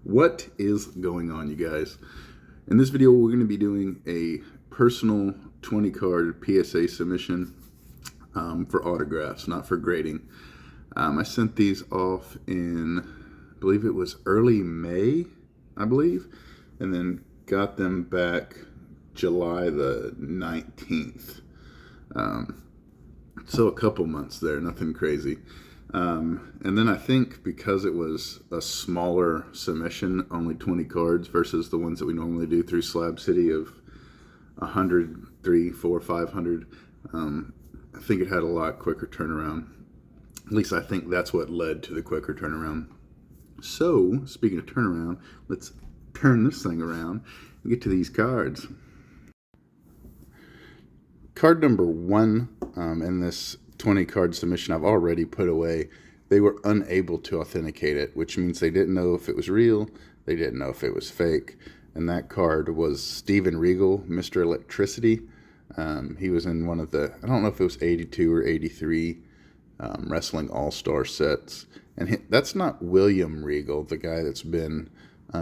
What is going on, you guys? In this video, we're going to be doing a personal 20 card PSA submission for autographs, not for grading. I sent these off in, I believe it was early May, and then got them back July the 19th. So a couple months there, nothing crazy. And then I think because it was a smaller submission, only 20 cards versus the ones that we normally do through Slab City of 100, 300, 400, 500, I think it had a lot quicker turnaround. At least I think that's what led to the quicker turnaround. So, speaking of turnaround, let's turn this thing around and get to these cards. Card number one in this 20 card submission I've already put away. They were unable to authenticate it, which means they didn't know if it was real, they didn't know if it was fake. And that card was Steven Regal, Mr. Electricity. He was in one of the, I don't know if it was 82 or 83 wrestling AllStars sets. And that's not William Regal, the guy that's been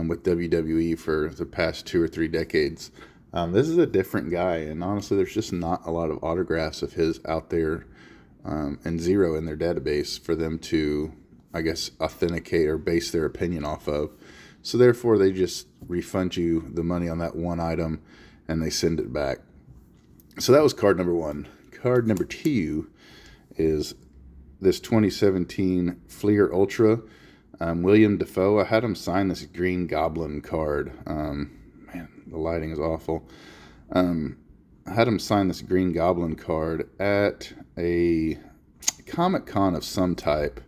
with WWE for the past 2 or 3 decades. This is a different guy, and honestly, there's just not a lot of autographs of his out there and zero in their database for them to, I guess, authenticate or base their opinion off of. So therefore, they just refund you the money on that one item, and they send it back. So that was card number one. Card number two is this 2017 Fleer Ultra. William Defoe. I had him sign this Green Goblin card. Man, the lighting is awful. I had him sign this Green Goblin card at a Comic-Con of some type.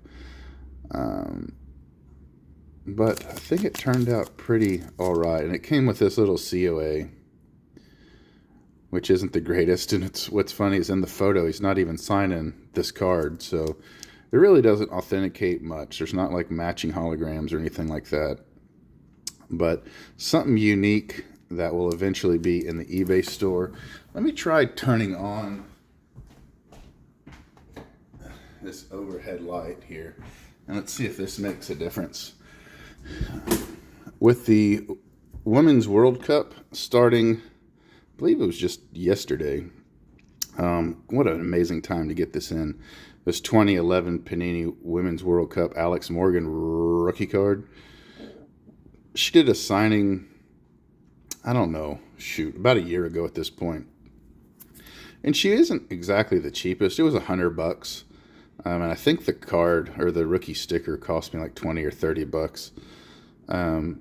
But I think it turned out pretty alright. And it came with this little COA, which isn't the greatest. And what's funny is in the photo, he's not even signing this card. So it really doesn't authenticate much. There's not like matching holograms or anything like that. But something unique that will eventually be in the eBay store. Let me try turning on this overhead light here, and let's see if this makes a difference. With the Women's World Cup starting, I believe it was just yesterday. What an amazing time to get this in. This 2011 Panini Women's World Cup Alex Morgan rookie card. She did a signing, I don't know, about a year ago at this point. And she isn't exactly the cheapest. It was $100. And I think the card or the rookie sticker cost me like 20 or 30 bucks. But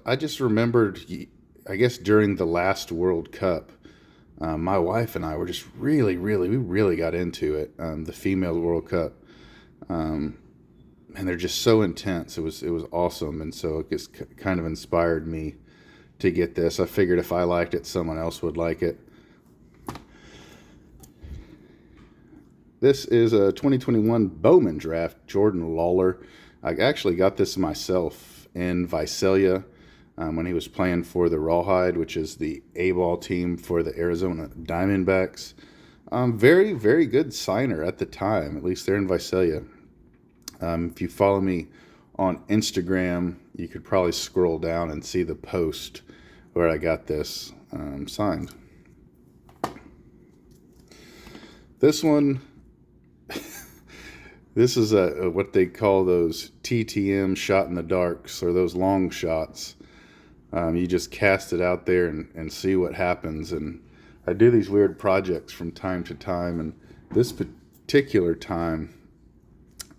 I just remembered, I guess during the last World Cup, my wife and I were just we really got into it. The female World Cup. And they're just so intense. It was awesome. And so it just kind of inspired me to get this. I figured if I liked it, someone else would like it. This is a 2021 Bowman draft, Jordan Lawler. I actually got this myself in Visalia when he was playing for the Rawhide, which is the A-ball team for the Arizona Diamondbacks. Very, very good signer at the time, at least there in Visalia. If you follow me on Instagram, you could probably scroll down and see the post where I got this signed. This one, this is what they call those TTM shot in the darks, or those long shots. You just cast it out there and see what happens. And I do these weird projects from time to time, and this particular time,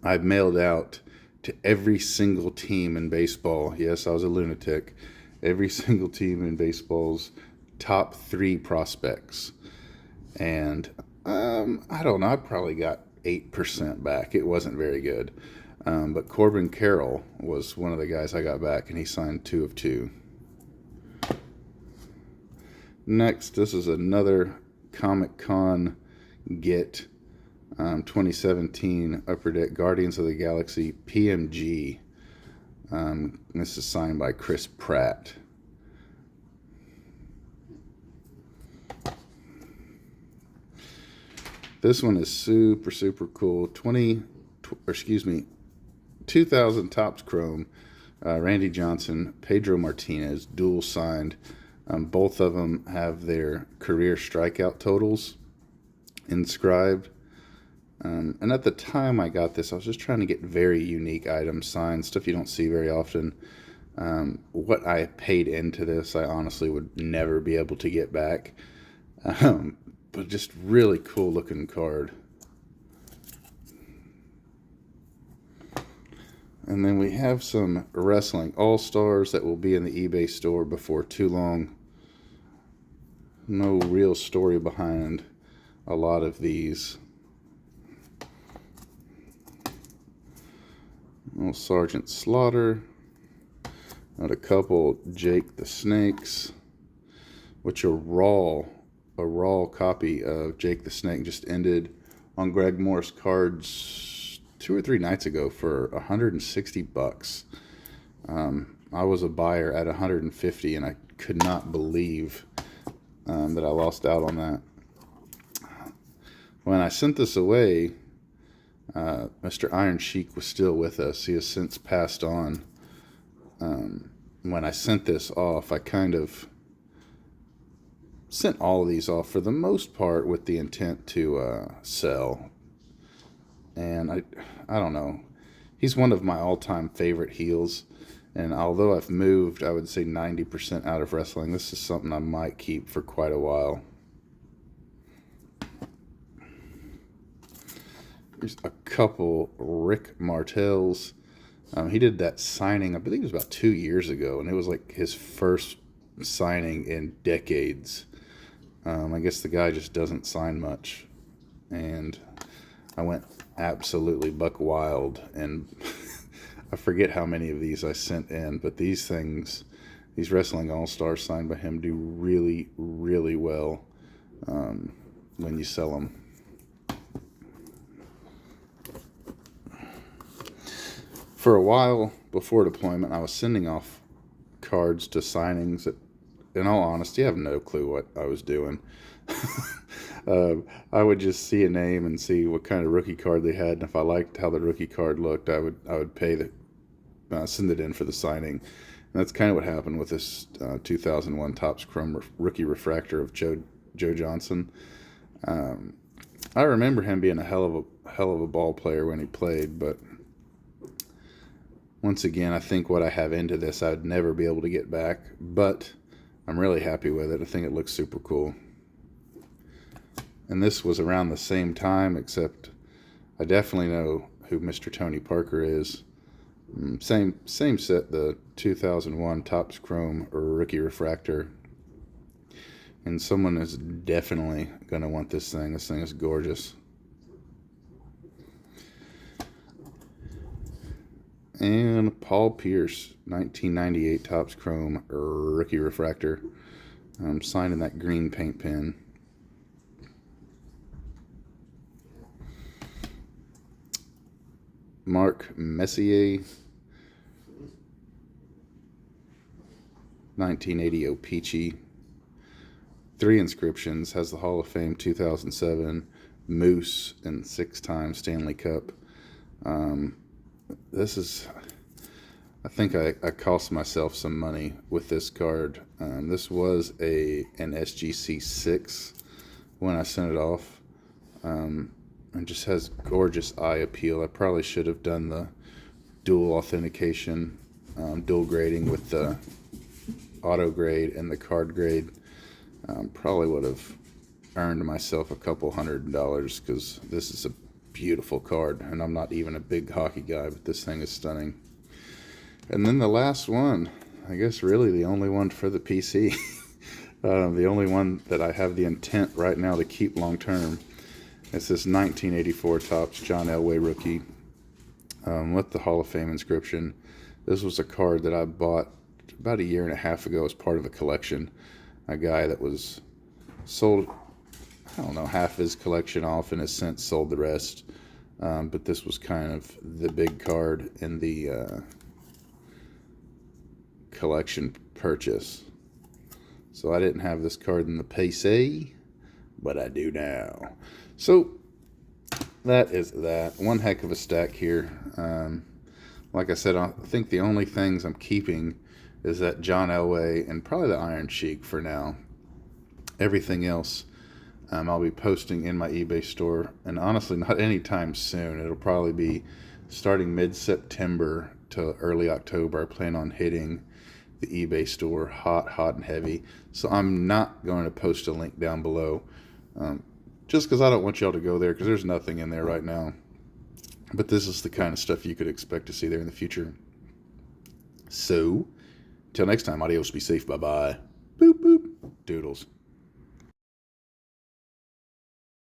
I've mailed out to every single team in baseball. Yes, I was a lunatic. Every single team in baseball's top 3 prospects. And I don't know, I probably got 8% back. It wasn't very good. But Corbin Carroll was one of the guys I got back, and he signed 2 of 2. Next, this is another Comic-Con get. 2017 Upper Deck Guardians of the Galaxy PMG. This is signed by Chris Pratt. This one is super cool. 2000 Topps Chrome Randy Johnson, Pedro Martinez, dual signed. Both of them have their career strikeout totals inscribed. And at the time I got this, I was just trying to get very unique items signed, stuff you don't see very often. What I paid into this, I honestly would never be able to get back. But just really cool looking card. And then we have some wrestling AllStars that will be in the eBay store before too long. No real story behind a lot of these. Little Sergeant Slaughter. Got a couple Jake the Snakes, which a raw copy of Jake the Snake just ended on Greg Morris Cards 2 or 3 nights ago for $160. I was a buyer at $150, and I could not believe that I lost out on that. When I sent this away, Mr. Iron Sheik was still with us. He has since passed on. When I sent this off, I kind of sent all of these off for the most part with the intent to sell. And I don't know. He's one of my all-time favorite heels. And although I've moved, I would say 90% out of wrestling, this is something I might keep for quite a while. There's a couple Rick Martels. He did that signing, I believe it was about 2 years ago, and it was like his first signing in decades. I guess the guy just doesn't sign much. And I went absolutely buck wild, and I forget how many of these I sent in, but these things, these Wrestling All-Stars signed by him do really, really well when you sell them. For a while before deployment, I was sending off cards to signings that, in all honesty, I have no clue what I was doing. I would just see a name and see what kind of rookie card they had, and if I liked how the rookie card looked, I would pay send it in for the signing. And that's kind of what happened with this 2001 Topps Chrome rookie refractor of Joe Johnson. I remember him being a hell of a ball player when he played, but once again, I think what I have into this, I'd never be able to get back, but I'm really happy with it. I think it looks super cool. And this was around the same time, except I definitely know who Mr. Tony Parker is. Same set, the 2001 Topps Chrome rookie refractor. And someone is definitely going to want this thing. This thing is gorgeous. And Paul Pierce, 1998 Topps Chrome rookie refractor. I'm signing that green paint pen. Mark Messier, 1980 O-Peachy. 3 inscriptions, has the Hall of Fame 2007, Moose, and 6-time Stanley Cup. This is, I think I cost myself some money with this card. This was an SGC 6 when I sent it off. And just has gorgeous eye appeal. I probably should have done the dual authentication, dual grading with the auto grade and the card grade. Probably would have earned myself a couple $100 because this is a beautiful card, and I'm not even a big hockey guy, but this thing is stunning. And then the last one, I guess really the only one for the PC, the only one that I have the intent right now to keep long term. It's this 1984 Topps John Elway rookie with the Hall of Fame inscription. This was a card that I bought about 1.5 years ago as part of a collection. A guy that was sold, I don't know, half his collection off and has since sold the rest. But this was kind of the big card in the collection purchase. So I didn't have this card in the PSA, but I do now. So that is that. One heck of a stack here. Like I said, I think the only things I'm keeping is that John Elway and probably the Iron Sheik for now. Everything else I'll be posting in my eBay store, and honestly not anytime soon. It'll probably be starting mid-September to early October. I plan on hitting the eBay store hot and heavy, so I'm not going to post a link down below just because I don't want y'all to go there, because there's nothing in there right now. But this is the kind of stuff you could expect to see there in the future. So, till next time, adios, be safe, bye-bye. Boop, boop, doodles.